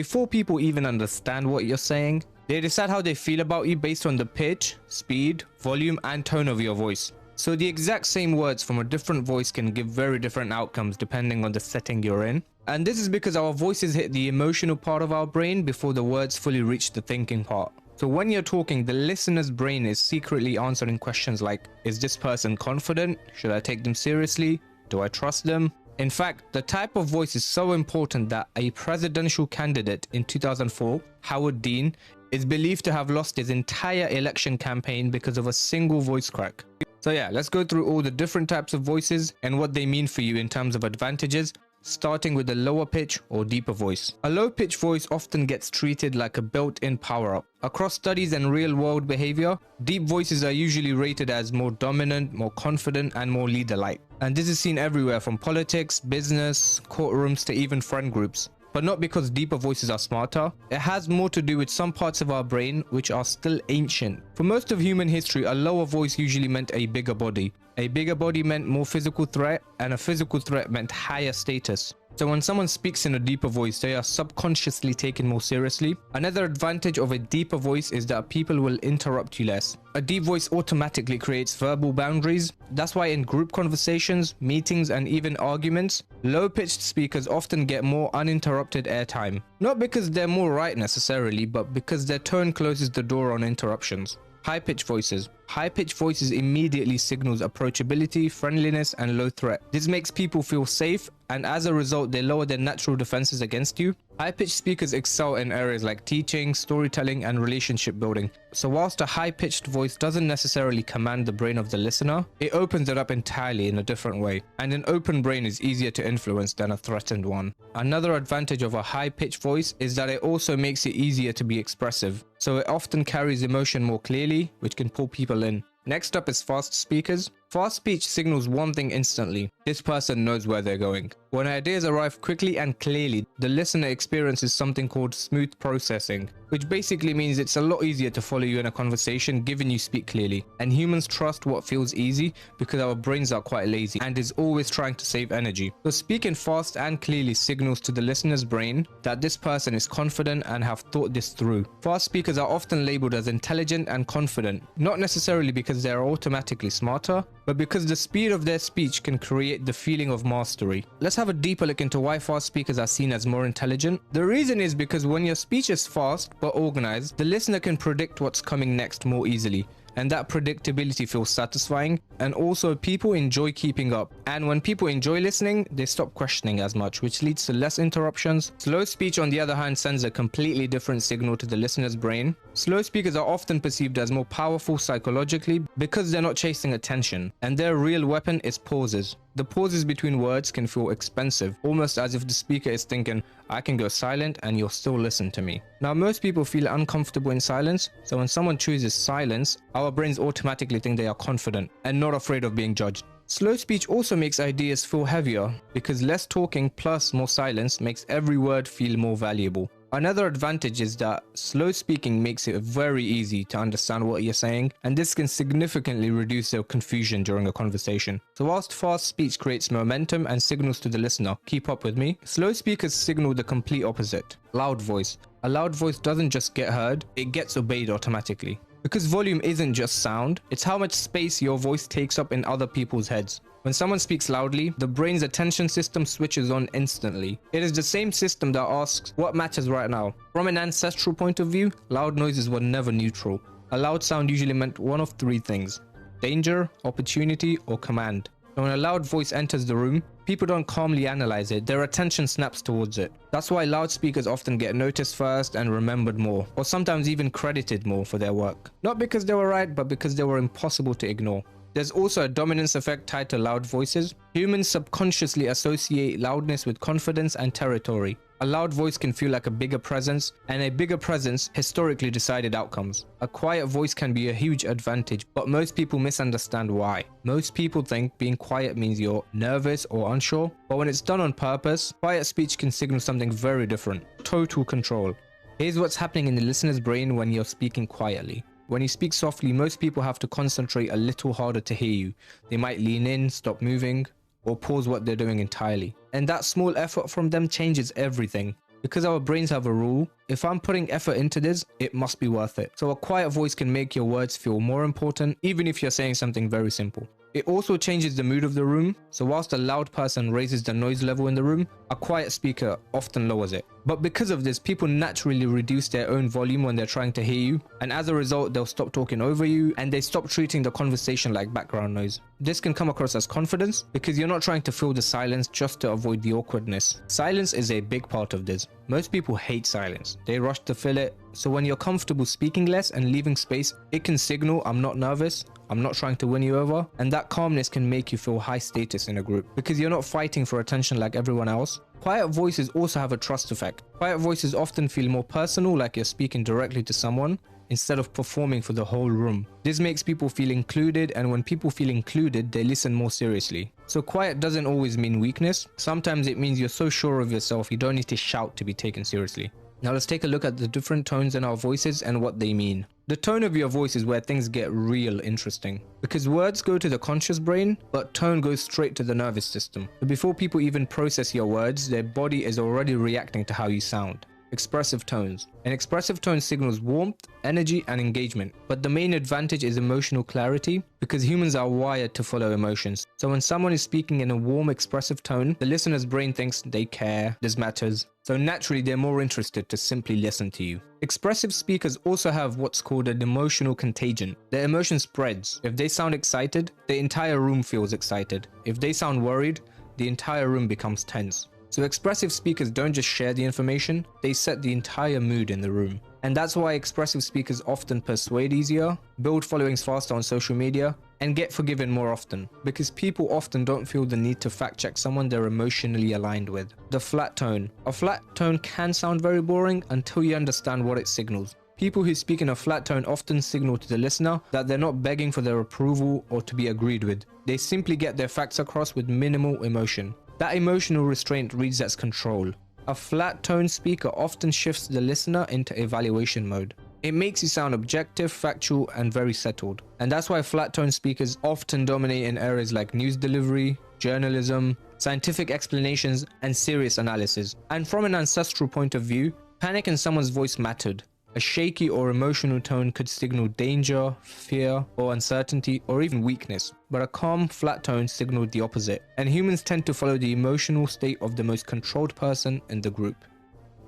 Before people even understand what you're saying, they decide how they feel about you based on the pitch, speed, volume, and tone of your voice. So the exact same words from a different voice can give very different outcomes depending on the setting you're in. And this is because our voices hit the emotional part of our brain before the words fully reach the thinking part. So when you're talking, the listener's brain is secretly answering questions like, is this person confident? Should I take them seriously? Do I trust them? In fact, the type of voice is so important that a presidential candidate in 2004, Howard Dean, is believed to have lost his entire election campaign because of a single voice crack. So yeah, let's go through all the different types of voices and what they mean for you in terms of advantages, starting with the lower pitch or deeper voice. A low pitch voice often gets treated like a built-in power-up. Across studies and real-world behavior, deep voices are usually rated as more dominant, more confident, and more leader-like. And this is seen everywhere from politics, business, courtrooms, to even friend groups. But not because deeper voices are smarter. It has more to do with some parts of our brain which are still ancient. For most of human history, a lower voice usually meant a bigger body. A bigger body meant more physical threat, and a physical threat meant higher status. So when someone speaks in a deeper voice, they are subconsciously taken more seriously. Another advantage of a deeper voice is that people will interrupt you less. A deep voice automatically creates verbal boundaries. That's why in group conversations, meetings, and even arguments, low-pitched speakers often get more uninterrupted airtime. Not because they're more right necessarily, but because their tone closes the door on interruptions. High-pitched voices. High-pitched voices immediately signals approachability, friendliness, and low threat. This makes people feel safe, and as a result, they lower their natural defenses against you. High-pitched speakers excel in areas like teaching, storytelling, and relationship building. So whilst a high-pitched voice doesn't necessarily command the brain of the listener, it opens it up entirely in a different way. And an open brain is easier to influence than a threatened one. Another advantage of a high-pitched voice is that it also makes it easier to be expressive. So it often carries emotion more clearly, which can pull people in. Next up is fast speakers. Fast speech signals one thing instantly: this person knows where they're going. When ideas arrive quickly and clearly, the listener experiences something called smooth processing, which basically means it's a lot easier to follow you in a conversation given you speak clearly. And humans trust what feels easy because our brains are quite lazy and is always trying to save energy. So speaking fast and clearly signals to the listener's brain that this person is confident and have thought this through. Fast speakers are often labeled as intelligent and confident, not necessarily because they are automatically smarter, but because the speed of their speech can create the feeling of mastery. Let's have a deeper look into why fast speakers are seen as more intelligent. The reason is because when your speech is fast but organized, the listener can predict what's coming next more easily. And that predictability feels satisfying, and also people enjoy keeping up. And when people enjoy listening, they stop questioning as much, which leads to less interruptions. Slow speech, on the other hand, sends a completely different signal to the listener's brain. Slow speakers are often perceived as more powerful psychologically because they're not chasing attention, and their real weapon is pauses. The pauses between words can feel expensive, almost as if the speaker is thinking, I can go silent and you'll still listen to me. Now, most people feel uncomfortable in silence, so when someone chooses silence, our brains automatically think they are confident and not afraid of being judged. Slow speech also makes ideas feel heavier because less talking plus more silence makes every word feel more valuable. Another advantage is that slow speaking makes it very easy to understand what you're saying, and this can significantly reduce your confusion during a conversation. So whilst fast speech creates momentum and signals to the listener, keep up with me, slow speakers signal the complete opposite. Loud voice. A loud voice doesn't just get heard, it gets obeyed automatically. Because volume isn't just sound, it's how much space your voice takes up in other people's heads. When someone speaks loudly, the brain's attention system switches on instantly. It is the same system that asks, what matters right now? From an ancestral point of view, loud noises were never neutral. A loud sound usually meant one of three things: danger, opportunity, or command. And when a loud voice enters the room, people don't calmly analyze it, their attention snaps towards it. That's why loudspeakers often get noticed first and remembered more, or sometimes even credited more for their work. Not because they were right, but because they were impossible to ignore. There's also a dominance effect tied to loud voices. Humans subconsciously associate loudness with confidence and territory. A loud voice can feel like a bigger presence, and a bigger presence historically decided outcomes. A quiet voice can be a huge advantage, but most people misunderstand why. Most people think being quiet means you're nervous or unsure, but when it's done on purpose, quiet speech can signal something very different: total control. Here's what's happening in the listener's brain when you're speaking quietly. When you speak softly, most people have to concentrate a little harder to hear you. They might lean in, stop moving, or pause what they're doing entirely. And that small effort from them changes everything. Because our brains have a rule, if I'm putting effort into this, it must be worth it. So a quiet voice can make your words feel more important, even if you're saying something very simple. It also changes the mood of the room, so whilst a loud person raises the noise level in the room, a quiet speaker often lowers it. But because of this, people naturally reduce their own volume when they're trying to hear you, and as a result, they'll stop talking over you, and they stop treating the conversation like background noise. This can come across as confidence, because you're not trying to fill the silence just to avoid the awkwardness. Silence is a big part of this. Most people hate silence. They rush to fill it, so when you're comfortable speaking less and leaving space, it can signal I'm not nervous, I'm not trying to win you over, and that calmness can make you feel high status in a group because you're not fighting for attention like everyone else. Quiet voices also have a trust effect. Quiet voices often feel more personal, like you're speaking directly to someone instead of performing for the whole room. This makes people feel included, and when people feel included, they listen more seriously. So quiet doesn't always mean weakness. Sometimes it means you're so sure of yourself you don't need to shout to be taken seriously. Now let's take a look at the different tones in our voices and what they mean. The tone of your voice is where things get real interesting, because words go to the conscious brain, but tone goes straight to the nervous system. So before people even process your words, their body is already reacting to how you sound. Expressive tones. An expressive tone signals warmth, energy, and engagement. But the main advantage is emotional clarity, because humans are wired to follow emotions. So when someone is speaking in a warm, expressive tone, the listener's brain thinks they care, this matters. So naturally, they're more interested to simply listen to you. Expressive speakers also have what's called an emotional contagion. Their emotion spreads. If they sound excited, the entire room feels excited. If they sound worried, the entire room becomes tense. So expressive speakers don't just share the information, they set the entire mood in the room. And that's why expressive speakers often persuade easier, build followings faster on social media, and get forgiven more often, because people often don't feel the need to fact check someone they're emotionally aligned with. The flat tone. A flat tone can sound very boring until you understand what it signals. People who speak in a flat tone often signal to the listener that they're not begging for their approval or to be agreed with. They simply get their facts across with minimal emotion. That emotional restraint reads as control. A flat tone speaker often shifts the listener into evaluation mode. It makes you sound objective, factual, and very settled. And that's why flat tone speakers often dominate in areas like news delivery, journalism, scientific explanations, and serious analysis. And from an ancestral point of view, panic in someone's voice mattered. A shaky or emotional tone could signal danger, fear, or uncertainty, or even weakness. But a calm, flat tone signaled the opposite. And humans tend to follow the emotional state of the most controlled person in the group.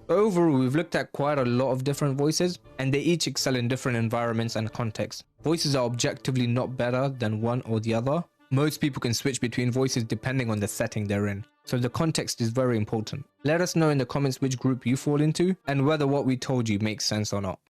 Overall, we've looked at quite a lot of different voices, and they each excel in different environments and contexts. Voices are objectively not better than one or the other. Most people can switch between voices depending on the setting they're in. So the context is very important. Let us know in the comments which group you fall into and whether what we told you makes sense or not.